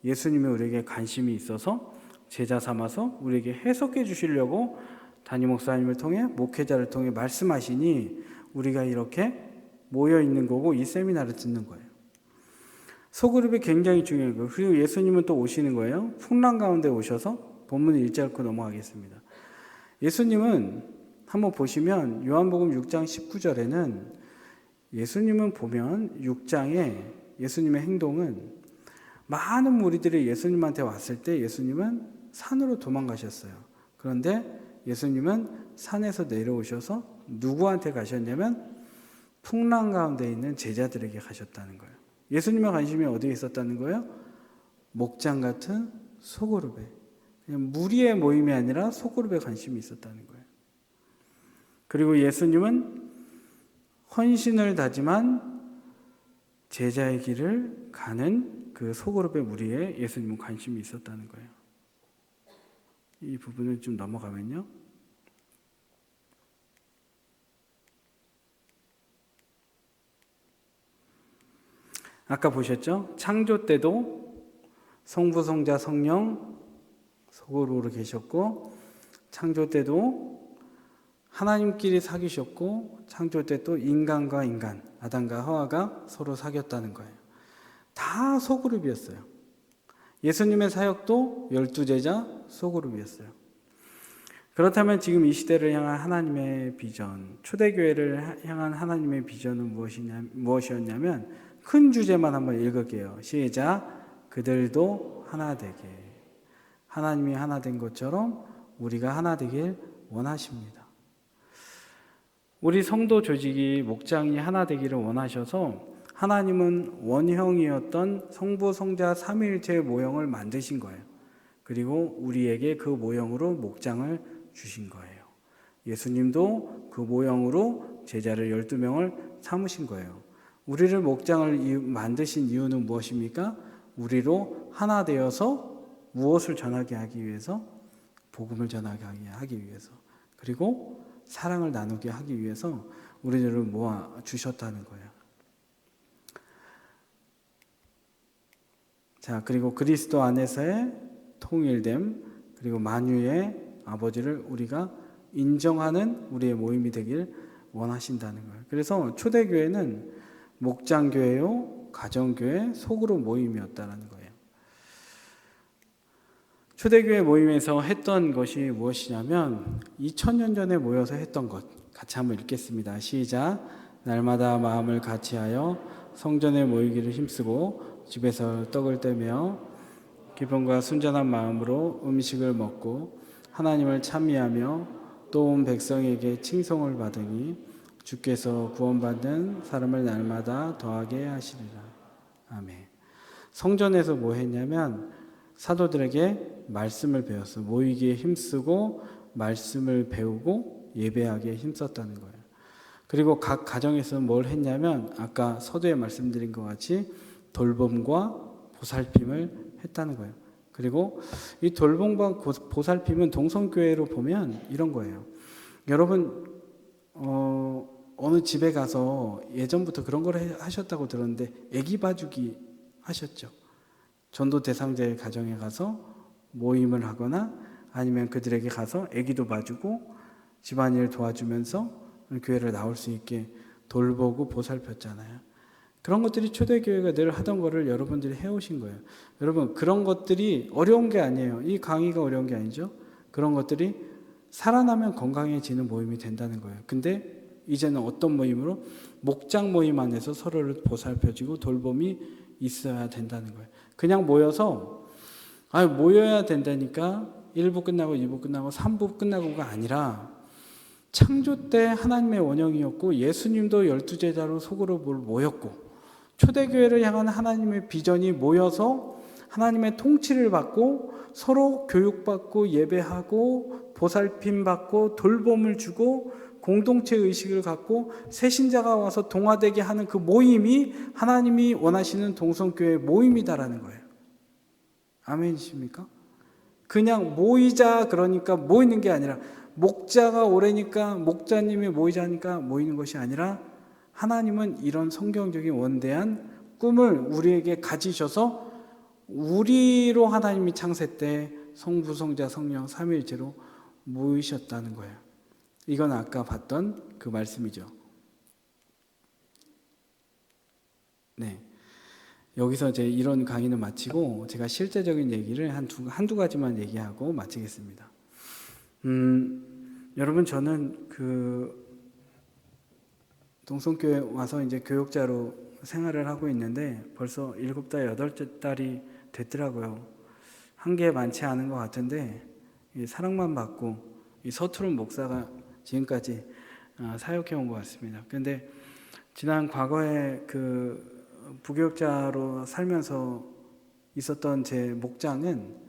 예수님이 우리에게 관심이 있어서 제자 삼아서 우리에게 해석해 주시려고 담임 목사님을 통해 목회자를 통해 말씀하시니 우리가 이렇게 모여 있는 거고 이 세미나를 듣는 거예요. 소그룹이 굉장히 중요한 거예요. 그리고 예수님은 또 오시는 거예요. 풍랑 가운데 오셔서 본문을 읽지 않고 넘어가겠습니다. 예수님은 한번 보시면 요한복음 6장 19절에는 예수님은 보면 6장에 예수님의 행동은 많은 무리들이 예수님한테 왔을 때 예수님은 산으로 도망가셨어요. 그런데 예수님은 산에서 내려오셔서 누구한테 가셨냐면 풍랑 가운데 있는 제자들에게 가셨다는 거예요. 예수님의 관심이 어디에 있었다는 거예요? 목장 같은 소그룹에. 그냥 무리의 모임이 아니라 소그룹에 관심이 있었다는 거예요. 그리고 예수님은 헌신을 다짐한 제자의 길을 가는 그 소그룹의 무리에 예수님은 관심이 있었다는 거예요. 이 부분을 좀 넘어가면요. 아까 보셨죠? 창조 때도 성부, 성자, 성령 소그룹으로 계셨고 창조 때도 하나님끼리 사귀셨고 창조 때 또 인간과 인간, 아담과 하와가 서로 사귀었다는 거예요. 다 소그룹이었어요. 예수님의 사역도 12제자 소그룹이었어요. 그렇다면 지금 이 시대를 향한 하나님의 비전, 초대교회를 향한 하나님의 비전은 무엇이었냐면 큰 주제만 한번 읽을게요. 시작. 그들도 하나 되게. 하나님이 하나 된 것처럼 우리가 하나 되길 원하십니다. 우리 성도 조직이 목장이 하나 되기를 원하셔서 하나님은 원형이었던 성부, 성자, 삼위일체의 모형을 만드신 거예요. 그리고 우리에게 그 모형으로 목장을 주신 거예요. 예수님도 그 모형으로 제자를 12명을 삼으신 거예요. 우리를 목장을 만드신 이유는 무엇입니까? 우리로 하나 되어서 무엇을 전하게 하기 위해서? 복음을 전하게 하기 위해서. 그리고 사랑을 나누게 하기 위해서 우리들을 모아 주셨다는 거예요. 자, 그리고 그리스도 안에서의 통일됨, 그리고 만유의 아버지를 우리가 인정하는 우리의 모임이 되길 원하신다는 거예요. 그래서 초대교회는 목장교회요, 가정교회, 소그룹 모임이었다는 거예요. 초대교회 모임에서 했던 것이 무엇이냐면 2000년 전에 모여서 했던 것 같이 한번 읽겠습니다. 시작. 날마다 마음을 같이하여 성전에 모이기를 힘쓰고 집에서 떡을 떼며 기쁨과 순전한 마음으로 음식을 먹고 하나님을 찬미하며 또 온 백성에게 칭송을 받으니 주께서 구원받는 사람을 날마다 더하게 하시리라. 아멘. 성전에서 뭐 했냐면 사도들에게 말씀을 배웠어. 모이기에 힘쓰고 말씀을 배우고 예배하기에 힘썼다는 거예요. 그리고 각 가정에서 뭘 했냐면 아까 서두에 말씀드린 것 같이 돌봄과 보살핌을 했다는 거예요. 그리고 이 돌봄과 보살핌은 동성교회로 보면 이런 거예요. 여러분 어느 집에 가서 예전부터 그런 걸 하셨다고 들었는데 애기 봐주기 하셨죠. 전도 대상자의 가정에 가서 모임을 하거나 아니면 그들에게 가서 애기도 봐주고 집안일 도와주면서 교회를 나올 수 있게 돌보고 보살폈잖아요. 그런 것들이 초대교회가 늘 하던 거를 여러분들이 해오신 거예요. 여러분, 그런 것들이 어려운 게 아니에요. 이 강의가 어려운 게 아니죠. 그런 것들이 살아나면 건강해지는 모임이 된다는 거예요. 근데 이제는 어떤 모임으로? 목장 모임 안에서 서로를 보살펴주고 돌봄이 있어야 된다는 거예요. 그냥 모여서 모여야 된다니까 1부 끝나고 2부 끝나고 3부 끝나고가 아니라 창조 때 하나님의 원형이었고 예수님도 12제자로 속으로 모였고 초대교회를 향한 하나님의 비전이 모여서 하나님의 통치를 받고 서로 교육받고 예배하고 보살핌받고 돌봄을 주고 공동체 의식을 갖고 새신자가 와서 동화되게 하는 그 모임이 하나님이 원하시는 동성교회 모임이다라는 거예요. 아멘이십니까? 그냥 모이자 그러니까 모이는 게 아니라 목자가 오래니까 목자님이 모이자니까 모이는 것이 아니라 하나님은 이런 성경적인 원대한 꿈을 우리에게 가지셔서 우리로 하나님이 창세 때 성부, 성자, 성령 삼위일체로 모이셨다는 거예요. 이건 아까 봤던 그 말씀이죠. 네. 여기서 이제 이런 강의는 마치고 제가 실제적인 얘기를 한두 가지만 얘기하고 마치겠습니다. 여러분, 저는 동성교회 와서 이제 교육자로 생활을 하고 있는데 벌써 7달, 8달이 됐더라고요. 한 게 많지 않은 것 같은데 사랑만 받고 이 서투른 목사가 지금까지 사역해 온 것 같습니다. 그런데 지난 과거에 부교육자로 살면서 있었던 제 목장은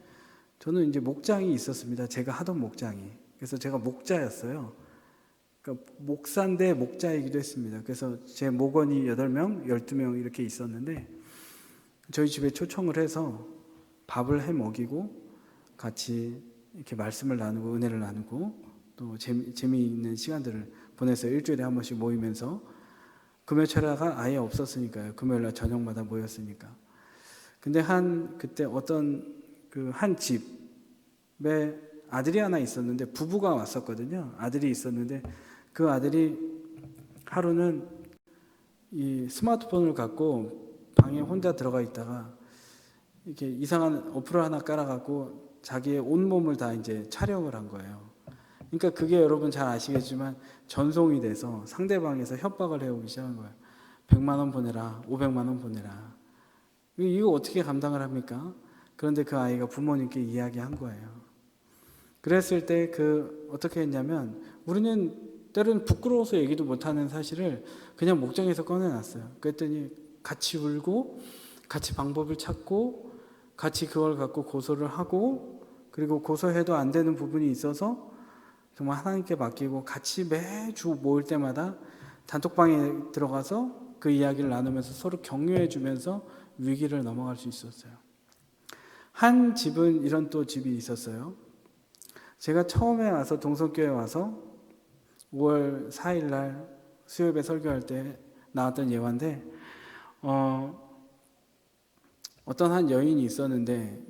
저는 이제 목장이 있었습니다. 제가 하던 목장이. 그래서 제가 목자였어요. 그러니까 목사인데 목자이기도 했습니다. 그래서 제 목원이 8명, 12명 이렇게 있었는데 저희 집에 초청을 해서 밥을 해 먹이고 같이 이렇게 말씀을 나누고 은혜를 나누고 또 재미있는 시간들을 보내서 일주일에 한 번씩 모이면서 금요 철야가 아예 없었으니까요. 금요일날 저녁마다 모였으니까. 근데 그때 어떤 한 집에 아들이 하나 있었는데 부부가 왔었거든요. 아들이 있었는데 그 아들이 하루는 이 스마트폰을 갖고 방에 혼자 들어가 있다가 이렇게 이상한 어플을 하나 깔아갖고 자기의 온몸을 다 이제 촬영을 한 거예요. 그러니까 그게 여러분 잘 아시겠지만 전송이 돼서 상대방에서 협박을 해오기 시작한 거예요. 100만 원 보내라, 500만 원 보내라. 이거 어떻게 감당을 합니까? 그런데 그 아이가 부모님께 이야기한 거예요. 그랬을 때 어떻게 했냐면 우리는 때로는 부끄러워서 얘기도 못하는 사실을 그냥 목장에서 꺼내놨어요. 그랬더니 같이 울고 같이 방법을 찾고 같이 그걸 갖고 고소를 하고 그리고 고소해도 안 되는 부분이 있어서 정말 하나님께 맡기고 같이 매주 모일 때마다 단톡방에 들어가서 그 이야기를 나누면서 서로 격려해 주면서 위기를 넘어갈 수 있었어요. 한 집은 이런 또 집이 있었어요. 제가 처음에 와서 동성교회 와서 5월 4일 날 수요일에 설교할 때 나왔던 예화인데 어떤 한 여인이 있었는데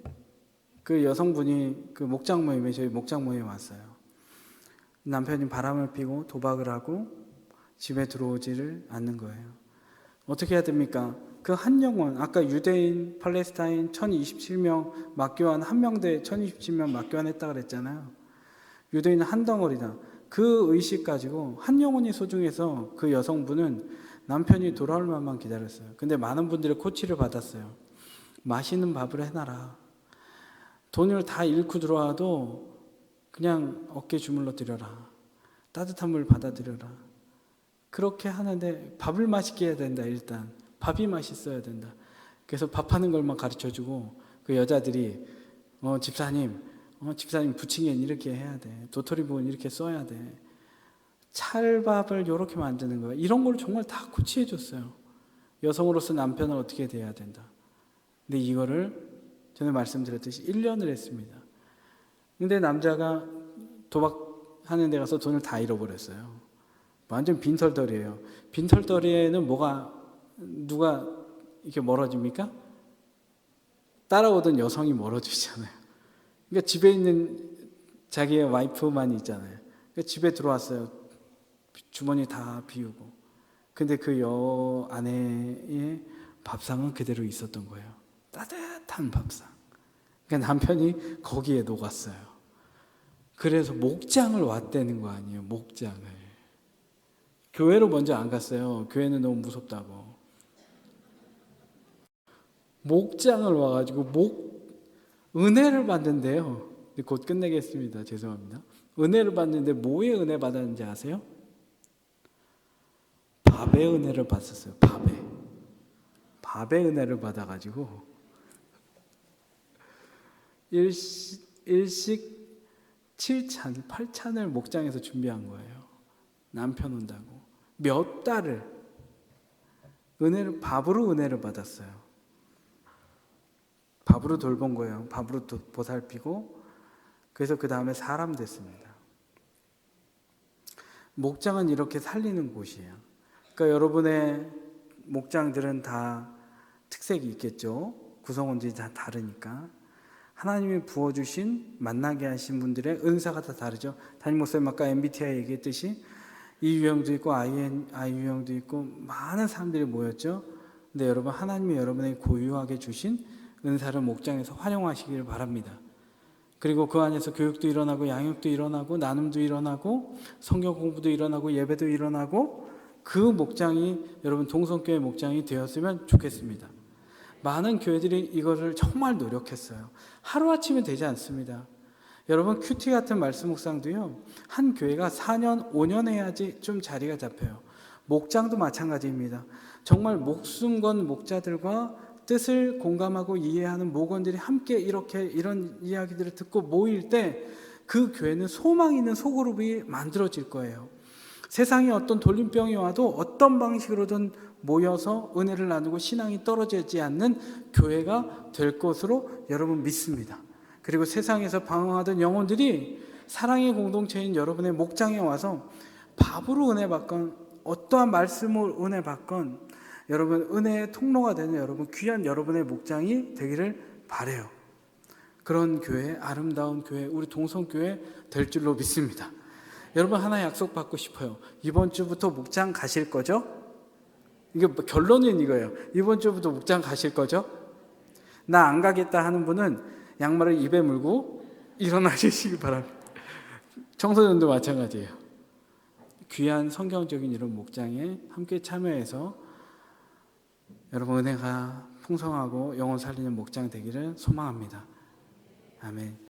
그 여성분이 목장 모임에 저희 목장 모임에 왔어요. 남편이 바람을 피고 도박을 하고 집에 들어오지를 않는 거예요. 어떻게 해야 됩니까? 그 한 영혼, 아까 유대인, 팔레스타인 1027명 맞교환 한 명대 1027명 맞교환했다 그랬잖아요. 유대인은 한 덩어리다. 그 의식 가지고 한 영혼이 소중해서 그 여성분은 남편이 돌아올 만만 기다렸어요. 근데 많은 분들이 코치를 받았어요. 맛있는 밥을 해놔라. 돈을 다 잃고 들어와도 그냥 어깨 주물러 드려라. 따뜻한 물 받아들여라. 그렇게 하는데 밥을 맛있게 해야 된다. 일단 밥이 맛있어야 된다. 그래서 밥하는 걸만 가르쳐주고 그 여자들이 집사님 부침개는 이렇게 해야 돼. 도토리 부분 이렇게 써야 돼. 찰밥을 이렇게 만드는 거야. 이런 걸 정말 다 코치해 줬어요. 여성으로서 남편을 어떻게 대해야 된다. 근데 이거를 전에 말씀드렸듯이 1년을 했습니다. 근데 남자가 도박하는 데 가서 돈을 다 잃어버렸어요. 완전 빈털터리예요. 빈털터리에는 누가 이렇게 멀어집니까? 따라오던 여성이 멀어지잖아요. 그러니까 집에 있는 자기의 와이프만 있잖아요. 그러니까 집에 들어왔어요. 주머니 다 비우고. 근데 그 아내의 밥상은 그대로 있었던 거예요. 따뜻한 밥상. 그러니까 남편이 거기에 녹았어요. 그래서 목장을 왔다는 거 아니에요. 목장을. 교회로 먼저 안 갔어요. 교회는 너무 무섭다고. 목장을 와가지고 은혜를 받는데요. 곧 끝내겠습니다. 죄송합니다. 은혜를 받는데 뭐의 은혜 받았는지 아세요? 밥의 은혜를 받았어요. 밥의 은혜를 받아가지고 일식 7찬, 8찬을 목장에서 준비한 거예요. 남편 온다고. 몇 달을 밥으로 은혜를 받았어요. 밥으로 돌본 거예요. 밥으로 보살피고, 그래서 그 다음에 사람 됐습니다. 목장은 이렇게 살리는 곳이에요. 그러니까 여러분의 목장들은 다 특색이 있겠죠. 구성원들이 다 다르니까. 하나님이 부어주신 만나게 하신 분들의 은사가 다 다르죠. 담임 목사님 아까 MBTI 얘기했듯이 E 유형도 있고 I 유형도 있고 많은 사람들이 모였죠. 근데 여러분, 하나님이 여러분에게 고유하게 주신 은사를 목장에서 활용하시길 바랍니다. 그리고 그 안에서 교육도 일어나고 양육도 일어나고 나눔도 일어나고 성경 공부도 일어나고 예배도 일어나고 그 목장이 여러분 동성교회 목장이 되었으면 좋겠습니다. 많은 교회들이 이것을 정말 노력했어요. 하루아침에 되지 않습니다. 여러분, 큐티 같은 말씀 묵상도요, 한 교회가 4년, 5년 해야지 좀 자리가 잡혀요. 목장도 마찬가지입니다. 정말 목숨 건 목자들과 뜻을 공감하고 이해하는 목원들이 함께 이런 이야기들을 듣고 모일 때 그 교회는 소망 있는 소그룹이 만들어질 거예요. 세상에 어떤 돌림병이 와도 어떤 방식으로든 모여서 은혜를 나누고 신앙이 떨어지지 않는 교회가 될 것으로 여러분 믿습니다. 그리고 세상에서 방황하던 영혼들이 사랑의 공동체인 여러분의 목장에 와서 밥으로 은혜 받건 어떠한 말씀으로 은혜 받건 여러분 은혜의 통로가 되는 여러분 귀한 여러분의 목장이 되기를 바라요. 그런 교회, 아름다운 교회, 우리 동성교회 될 줄로 믿습니다. 여러분 하나 약속 받고 싶어요. 이번 주부터 목장 가실 거죠? 이게 결론은 이거예요. 이번 주부터 목장 가실 거죠? 나 안 가겠다 하는 분은 양말을 입에 물고 일어나시기 바랍니다. 청소년도 마찬가지예요. 귀한 성경적인 이런 목장에 함께 참여해서 여러분 은혜가 풍성하고 영혼 살리는 목장 되기를 소망합니다. 아멘.